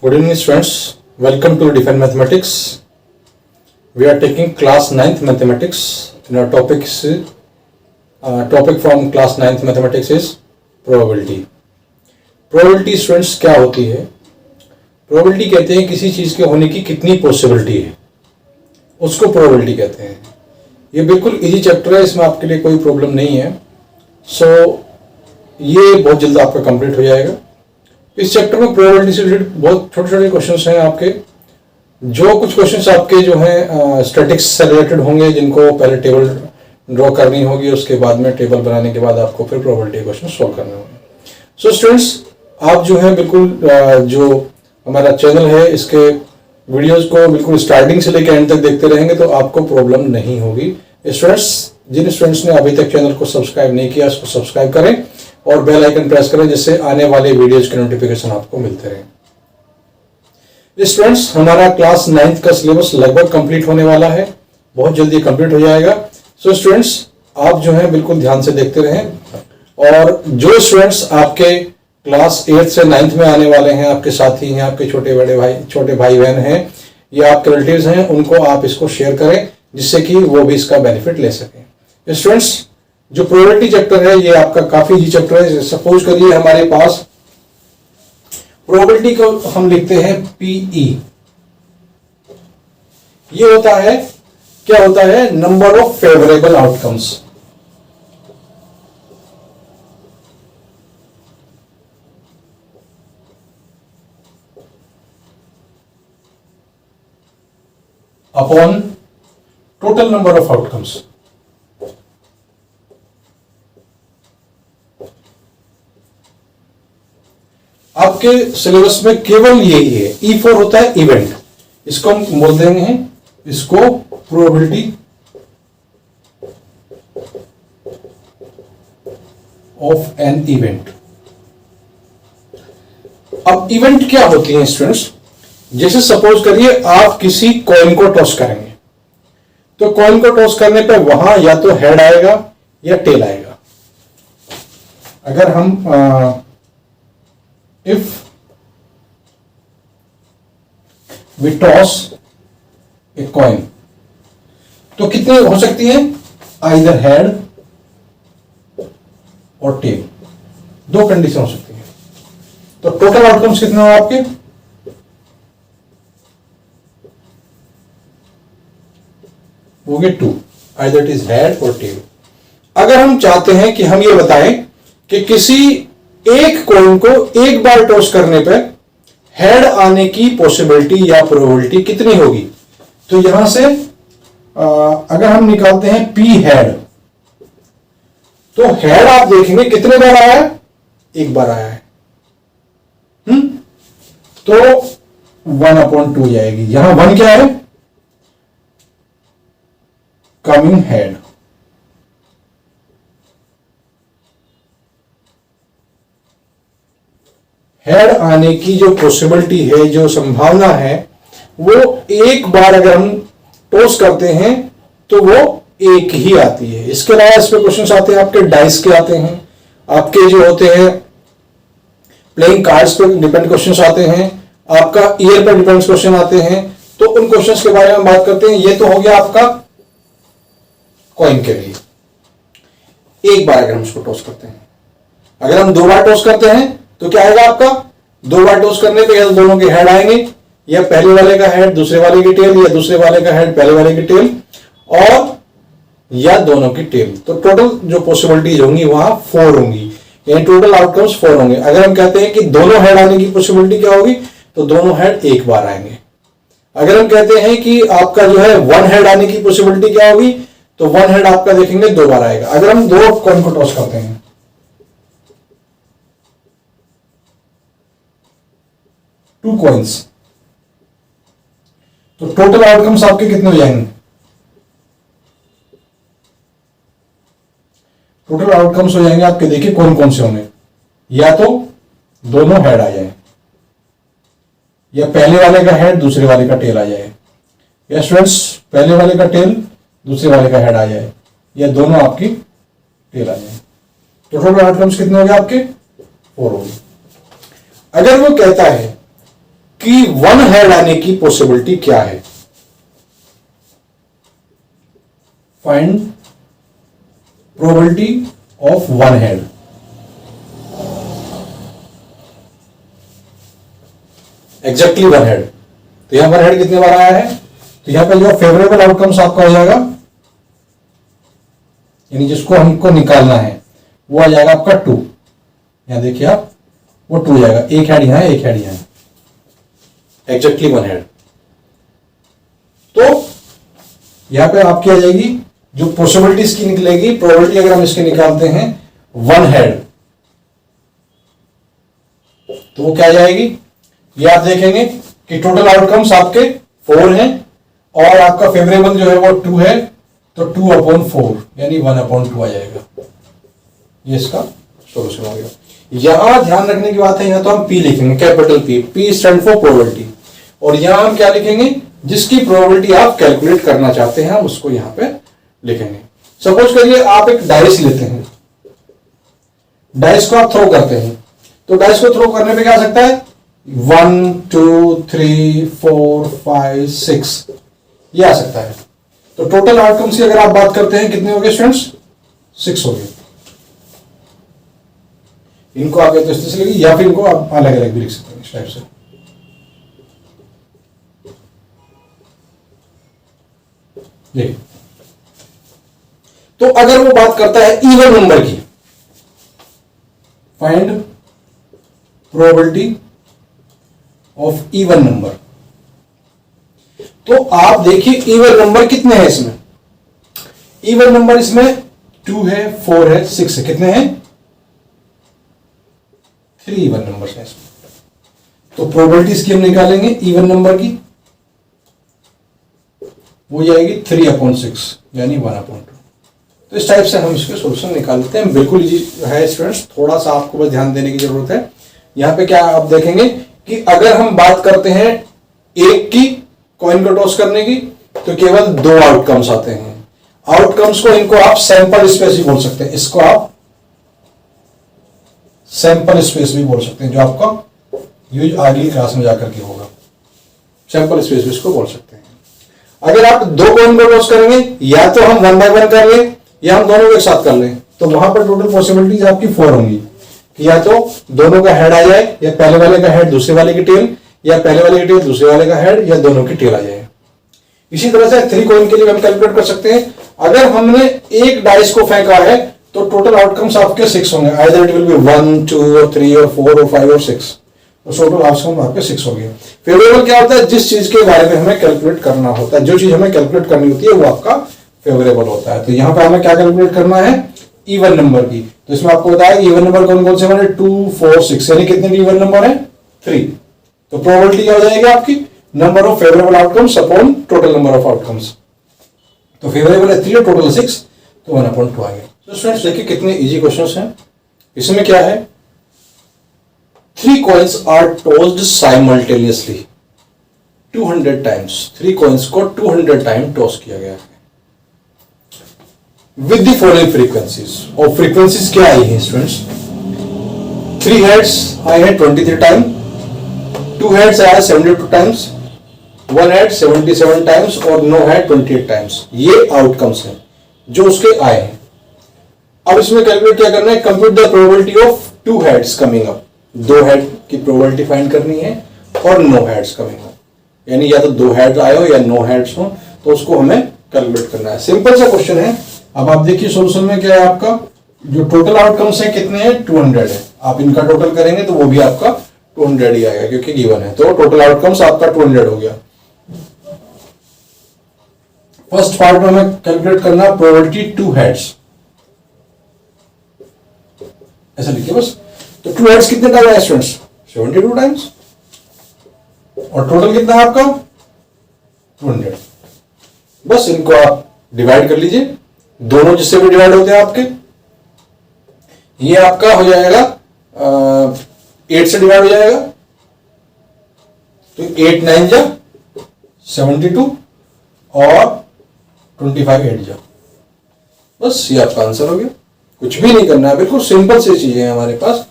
Good evening students, welcome to Define Mathematics. We are taking class 9th mathematics and our topic from class 9th mathematics is probability. Probability students क्या होती है? Probability कहते हैं किसी चीज के होने की कितनी पॉसिबिलिटी है, उसको probability कहते हैं. ये बिल्कुल इजी चैप्टर है, इसमें आपके लिए कोई प्रॉब्लम नहीं है. ये बहुत जल्द आपका कंप्लीट हो जाएगा. इस चैप्टर में प्रोबेबिलिटी से रिलेटेड बहुत छोटे छोटे क्वेश्चंस हैं आपके. जो कुछ क्वेश्चंस आपके जो हैं स्टैटिक्स से रिलेटेड होंगे, जिनको पहले टेबल ड्रॉ करनी होगी, उसके बाद में टेबल बनाने के बाद आपको फिर प्रोबेबिलिटी क्वेश्चन सॉल्व करने होंगे. सो स्टूडेंट्स, आप जो है बिल्कुल जो हमारा चैनल है इसके वीडियोज को बिल्कुल स्टार्टिंग से लेकर एंड तक देखते रहेंगे तो आपको प्रॉब्लम नहीं होगी. स्टूडेंट्स, जिन स्टूडेंट्स ने अभी तक चैनल को सब्सक्राइब नहीं किया उसको सब्सक्राइब करें और बेल आइकन प्रेस करें, जिससे आने वाले वीडियोज के नोटिफिकेशन आपको मिलते रहें. स्टूडेंट्स, हमारा क्लास 9th का सिलेबस लगभग कंप्लीट होने वाला है, बहुत जल्दी कंप्लीट हो जाएगा. सो स्टूडेंट्स, आप जो है बिल्कुल ध्यान से देखते रहें. और जो स्टूडेंट्स आपके क्लास 8th से 9th में आने वाले हैं, आपके साथी हैं, आपके छोटे भाई बहन हैं या आपके रिलेटिव्स हैं, उनको आप इसको शेयर करें जिससे कि वो भी इसका बेनिफिट ले सकें. स्टूडेंट्स, जो प्रोबेबिलिटी चैप्टर है ये आपका काफी इजी चैप्टर है. सपोज करिए हमारे पास प्रोबेबिलिटी को हम लिखते हैं पीई. ये होता है, क्या होता है, number of favourable outcomes. Upon total number of outcomes. आपके सिलेबस में केवल यही है. E4 होता है इवेंट, इसको हम बोल देंगे इसको प्रोबेबिलिटी ऑफ एन इवेंट. अब इवेंट क्या होती है स्टूडेंट्स? जैसे सपोज करिए आप किसी कॉइन को टॉस करेंगे, तो कॉइन को टॉस करने पे वहां या तो हेड आएगा या टेल आएगा. अगर हम if we toss a coin, तो कितनी हो सकती है? either head और tail, दो कंडीशन हो सकती है. तो टोटल आउटकम्स कितने हो आपके? हो गए 2, either it is head और tail. अगर हम चाहते हैं कि हम ये बताएं कि किसी एक कॉइन को एक बार टॉस करने पर हेड आने की पॉसिबिलिटी या प्रोबेबिलिटी कितनी होगी, तो यहां से अगर हम निकालते हैं पी हेड, तो हेड आप देखेंगे कितने बार आया है? एक बार आया है. तो 1/2 जाएगी. यहां 1 क्या है? Coming head. हेड आने की जो पॉसिबिलिटी है, जो संभावना है, वो एक बार अगर हम टॉस करते हैं तो वो एक ही आती है. इसके अलावा इस पे क्वेश्चन आते हैं आपके डाइस के आते हैं, आपके जो होते हैं प्लेइंग कार्ड्स पे डिपेंड क्वेश्चन आते हैं, आपका ईयर पर डिपेंड क्वेश्चन आते हैं. तो उन क्वेश्चंस के बारे में बात करते हैं. ये तो हो गया आपका कॉइन के लिए, एक बार अगर हम उसको टॉस करते हैं. अगर हम 2 बार टॉस करते हैं तो क्या आएगा आपका? 2 बार टॉस करने पे या तो दोनों के हेड आएंगे, या पहले वाले का हेड दूसरे वाले की टेल, या दूसरे वाले का हेड पहले वाले की टेल, और या दोनों की टेल. तो टोटल जो पॉसिबिलिटीज होंगी वहां 4 होंगी, यानी टोटल आउटकम्स 4 होंगे. अगर हम कहते हैं कि दोनों हेड आने की पॉसिबिलिटी क्या होगी, तो दोनों हेड एक बार आएंगे. अगर हम कहते हैं कि आपका जो है 1 हेड आने की पॉसिबिलिटी क्या होगी, तो 1 हेड आपका देखेंगे 2 बार आएगा. अगर हम 2 कॉइन को टॉस करते हैं, 2 कॉइन्स, तो टोटल आउटकम्स आपके कितने हो जाएंगे? टोटल आउटकम्स हो जाएंगे आपके, देखिए कौन कौन से होंगे. या तो दोनों हेड आ जाए, या पहले वाले का हेड दूसरे वाले का टेल आ जाए, या स्टूडेंट्स पहले वाले का टेल दूसरे वाले का हेड आ जाए, या दोनों आपकी टेल आ जाए. तो टोटल आउटकम्स कितने हो गए आपके? 4 हो गए. अगर वो कहता है कि वन हेड आने की पॉसिबिलिटी क्या है। Find probability of one head. Exactly one head, तो यहां वन हेड कितने बार आया है, तो यहां पर जो फेवरेबल आउटकम्स आपका हो जाएगा, यानी जिसको हमको निकालना है वो आ जाएगा आपका 2। यहां देखिए आप, वो 2 जाएगा, एक हेड यहां है, एक हेड यहां है, एग्जैक्टली वन हेड। तो यहां पे आपकी आ जाएगी जो पॉसिबिलिटी इसकी निकलेगी, प्रोबेबिलिटी अगर हम इसकी निकालते हैं वन हेड, तो वो क्या आ जाएगी, ये आप देखेंगे कि टोटल आउटकम्स आपके 4 हैं और आपका फेवरेबल जो है वो 2 है, तो 2/4 यानी 1/2 आ जाएगा। ये इसका सॉल्यूशन हो गया। यहां ध्यान रखने की बात है, यहां तो हम P लिखेंगे, capital P stand for probability, और यहां हम क्या लिखेंगे, जिसकी प्रोबेबिलिटी आप कैलकुलेट करना चाहते हैं उसको यहां पे लिखेंगे। सपोज करिए आप एक डाइस लेते हैं, डाइस को आप थ्रो करते हैं, तो डाइस को थ्रो करने पे क्या आ सकता है, 1 2 3 4 5 6 ये आ सकता है। तो टोटल आउटकम्स की अगर आप बात करते हैं कितने हो गए स्टूडेंट्स, 6 हो गए। इनको आप तो इस तरह से लिखिए, या फिर इनको आप अलग अलग भी लिख सकते हैं इस टाइप से। देखिए, तो अगर वो बात करता है इवन नंबर की, find probability of even number, तो आप देखिए इवन नंबर कितने हैं इसमें, इवन नंबर इसमें 2 है, 4 है, 6 है, कितने हैं, 3 इवन नंबर है इसमें। तो प्रोबेबिलिटी इसकी हम निकालेंगे इवन नंबर की, वो जाएगी 3/6 यानी 1/2। तो इस टाइप से हम इसके सॉल्यूशन निकालते हैं। बिल्कुल इजी है स्टूडेंट्स, थोड़ा सा आपको बस ध्यान देने की जरूरत है। यहां पे क्या आप देखेंगे कि अगर हम बात करते हैं एक की कॉइन को टॉस करने की, तो केवल 2 आउटकम्स आते हैं। आउटकम्स को इनको आप सैंपल स्पेस भी बोल सकते हैं, इसको आप सैंपल स्पेस भी बोल सकते हैं, जो आपका यूज अगली क्लास में जाकर के होगा। सैंपल स्पेस भी इसको बोल सकते हैं। अगर आप 2 कॉइन को टॉस करेंगे, या तो हम 1 बाय 1 कर लें या हम दोनों को एक साथ कर लें, तो वहां पर टोटल पॉसिबिलिटीज आपकी 4 होंगी कि या तो दोनों का हेड आ जाए, या पहले वाले का हेड दूसरे वाले की टेल, या पहले वाले की टेल दूसरे वाले का हेड, या दोनों की टेल आ जाए। इसी तरह से 3 कॉइन के लिए हम कैलकुलेट कर सकते हैं। अगर हमने एक डाइस को फेंका है तो टोटल आउटकम्स आपके 6 होंगे, आइदर इट विल बी 1 2 और 3 और 4 और 5 और 6। तो टोटल आउटकम आपके 6 हो गए। फेवरेबल क्या होता है, जिस चीज के बारे में हमें कैलकुलेट करना होता है, जो चीज हमें कैलकुलेट करनी होती है वो आपका फेवरेबल होता है। तो यहां पर हमें क्या कैलकुलेट करना है, इवन नंबर की। तो इसमें आपको बताया इवन नंबर कौन कौन से हमारे 2 4 6, यानी कितने इवन नंबर है 3। तो प्रोबेबिलिटी क्या हो जाएगी आपकी, number of favourable outcomes upon total number of outcomes. तो फेवरेबल है 3 और टोटल 6, तो 1/2 आ गया। तो स्टूडेंट्स देखिए कितने इजी क्वेश्चंस हैं। इसमें क्या है, 3 coins are tossed simultaneously 200 times. 3 coins को 200 टाइम टॉस किया गया है विद द फॉलोइंग फ्रीक्वेंसीज। और फ्रीक्वेंसीज क्या आई है स्टूडेंट्स, 3 हेड्स आए हैं 23 टाइम, 2 हेड्स आया 72 टाइम्स, 1 हेड 77 टाइम्स और नो हेड 28 टाइम्स। ये आउटकम्स हैं जो उसके आए हैं। अब इसमें कैलकुलेट क्या करना है, compute the probability of 2 heads coming up. 2 head की प्रोबेबिलिटी फाइंड करनी है और नो हेड्स कमिंग अप, यानी या तो 2 हेड्स आए हो या नो हेड्स हो, तो उसको हमें कैलकुलेट करना है। सिंपल सा क्वेश्चन है। अब आप देखिए सॉल्यूशन में क्या है, आपका जो टोटल आउटकम्स है कितने हैं, 200 है। आप इनका टोटल करेंगे तो वो भी आपका 200 ही आएगा क्योंकि गिवन है। तो टोटल आउटकम्स आपका 200 हो गया। फर्स्ट पार्ट में हमें कैलकुलेट करना प्रोबेबिलिटी 2 हेड्स, ऐसा लिखिए बस। तो 2 हेड्स कितने टाइम आए स्टूडेंट्स, 72 टाइम्स, और टोटल कितना है आपका 200। बस इनको आप डिवाइड कर लीजिए, दोनों जिससे भी डिवाइड होते हैं आपके, ये आपका हो जाएगा 8 से डिवाइड हो जाएगा, तो 8 9 जा 72 और 25 8 जा, बस ये आपका आंसर हो गया। कुछ भी नहीं करना है, बिल्कुल सिंपल सी चीजें हैं हमारे पास।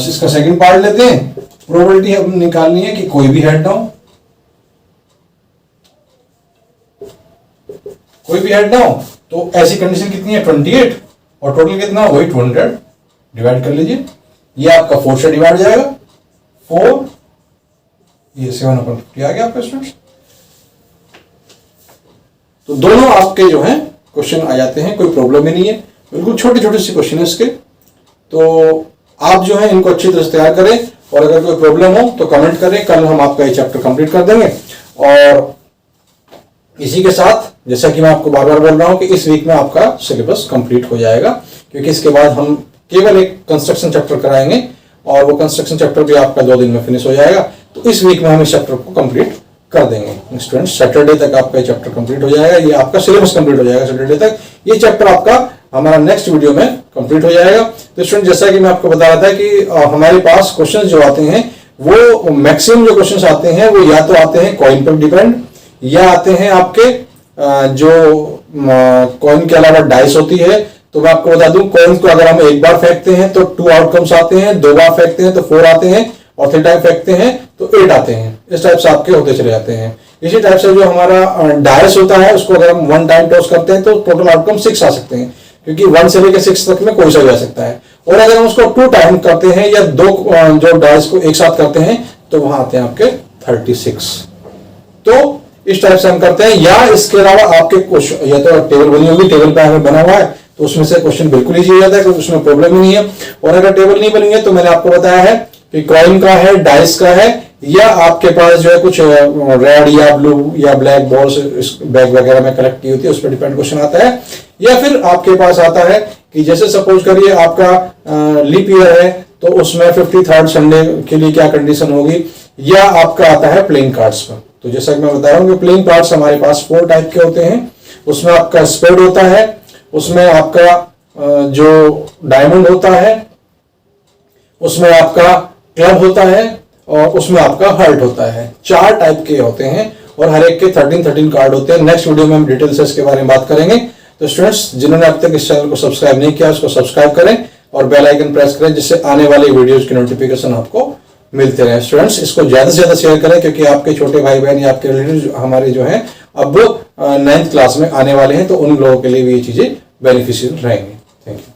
इसका सेकंड पार्ट लेते हैं। प्रोबेबिलिटी हम निकालनी है कि कोई भी हेड ना हो, कोई भी हेड ना हो। तो ऐसी कंडीशन कितनी है 28 और टोटल कितना वही 200 डिवाइड कर लीजिए। ये आपका 4 से डिवाइड हो जाएगा 4, ये 7/50 आ गया आपका स्टूडेंट्स। तो दोनों आपके जो हैं क्वेश्चन आ जाते हैं, कोई प्रॉब्लम ही नहीं है, बिल्कुल छोटे छोटे से क्वेश्चन है इसके। तो आप जो है इनको अच्छी तरह से तैयार करें और अगर कोई प्रॉब्लम हो तो कमेंट करें, कल हम आपका ये चैप्टर कंप्लीट कर देंगे। और इसी के साथ जैसा कि मैं आपको बार बार बोल रहा हूं कि इस वीक में आपका सिलेबस कंप्लीट हो जाएगा, क्योंकि इसके बाद हम केवल एक कंस्ट्रक्शन चैप्टर कराएंगे और वो कंस्ट्रक्शन चैप्टर भी आपका 2 दिन में फिनिश हो जाएगा। तो इस वीक में हम इस चैप्टर को कंप्लीट कर देंगे स्टूडेंट्स। सैटरडे तक आपका चैप्टर कंप्लीट हो जाएगा, ये आपका सिलेबस कंप्लीट हो जाएगा सैटरडे तक। ये चैप्टर आपका हमारा नेक्स्ट वीडियो में कंप्लीट हो जाएगा। तो स्टूडेंट जैसा कि मैं आपको बता रहा था कि हमारे पास क्वेश्चन जो आते हैं वो मैक्सिमम जो क्वेश्चन आते हैं वो या तो आते हैं कॉइन पर डिपेंड, या आते हैं आपके जो कॉइन के अलावा डाइस होती है। तो मैं आपको बता दूं कॉइन्स को अगर हम एक बार फेंकते हैं तो 2 आउटकम्स आते हैं, 2 बार फेंकते हैं तो 4 आते हैं, और 3 टाइम फेंकते हैं तो 8 आते हैं। इस टाइप से आपके होते चले जाते हैं। इसी टाइप से जो हमारा डायस होता है उसको अगर हम 1 टाइम टॉस करते हैं तो टोटल आउटकम 6 आ सकते हैं, क्योंकि 1 से लेकर 6 तक में कोई सा भी आ सकता है। और अगर हम उसको 2 टाइम करते हैं या 2 जो डायस को एक साथ करते हैं तो वहां आते हैं आपके 36। तो इस टाइप से हम करते हैं। या इसके अलावा आपके क्वेश्चन या तो टेबल बनी होगी, टेबल पे हमें बना हुआ है तो उसमें से क्वेश्चन बिल्कुल इजी हो जाता है, क्योंकि उसमें प्रॉब्लम ही नहीं है। और अगर टेबल नहीं बनी है तो मैंने आपको बताया है कि कॉइन का है, डाइस का है, या आपके पास जो है कुछ रेड या ब्लू या ब्लैक बॉल्स बैग वगैरह में कलेक्ट की होती है, उस पर डिपेंड क्वेश्चन आता है। या फिर आपके पास आता है कि जैसे सपोज करिए आपका लीप ईयर है तो उसमें 53rd संडे के लिए क्या कंडीशन होगी, या आपका आता है प्लेइंग कार्ड्स पर। तो जैसा कि मैं बता रहा हूँ कि प्लेइंग कार्ड्स हमारे पास 4 टाइप के होते हैं। उसमें आपका स्पेड होता है, उसमें आपका जो डायमंड होता है, उसमें आपका क्लब होता है, और उसमें आपका हर्ट होता है। 4 टाइप के होते हैं और हर एक के 13 कार्ड होते हैं। नेक्स्ट वीडियो में हम डिटेल से इसके बारे में बात करेंगे। तो स्टूडेंट्स जिन्होंने अब तक इस चैनल को सब्सक्राइब नहीं किया उसको सब्सक्राइब करें और बेल आइकन प्रेस करें, जिससे आने वाली वीडियोस की नोटिफिकेशन आपको मिलते रहे। स्टूडेंट्स इसको ज्यादा से ज्यादा शेयर करें, क्योंकि आपके छोटे भाई बहन या आपके रिलेटिव हमारे जो हैं अब 9th क्लास में आने वाले हैं, तो उन लोगों के लिए भी ये चीजें बेनिफिशियल रहेंगी। Thank you.